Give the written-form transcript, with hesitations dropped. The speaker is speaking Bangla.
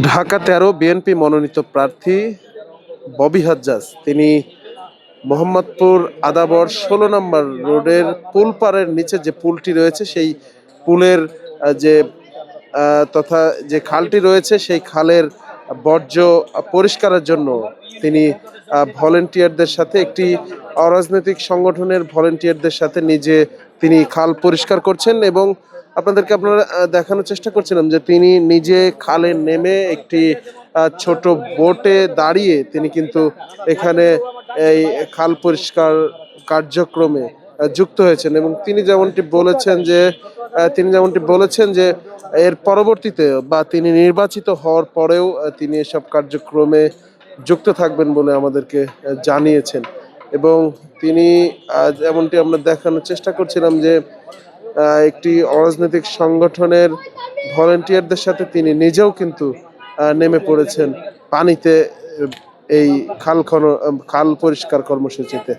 ঢাকা ১৩ বিএনপি মনোনীত প্রার্থী ববি হাজ্জাজ তিনি মোহাম্মদপুর আদাবর ১৬ নম্বর রোডের পুল পাড়ের নিচে যে পুলটি রয়েছে সেই পুলের যে তথা যে খালটি রয়েছে সেই খালের বর্জ্য পরিষ্কারের জন্য তিনি ভলেন্টিয়ারদের সাথে একটি অরাজনৈতিক সংগঠনের ভলেন্টিয়ারদের সাথে নিজে তিনি খাল পরিষ্কার করছেন এবং আপনাদেরকে আপনারা দেখানোর চেষ্টা করছিলাম যে তিনি নিজে খালে নেমে একটি ছোট বোটে দাঁড়িয়ে তিনি কিন্তু এখানে এই খাল পরিষ্কার কার্যক্রমে যুক্ত হয়েছেন এবং তিনি যেমনটি বলেছেন যে এর পরবর্তীতে বা তিনি নির্বাচিত হওয়ার পরেও তিনি এসব কার্যক্রমে যুক্ত থাকবেন বলে আমাদেরকে জানিয়েছেন এবং তিনি যেমনটি আমরা দেখানোর চেষ্টা করছিলাম যে একটি অরাজনৈতিক সংগঠনের ভলেন্টিয়ারদের সাথে তিনি নিজেও কিন্তু নেমে পড়েছেন পানিতে এই খাল পরিষ্কার কর্মসূচিতে।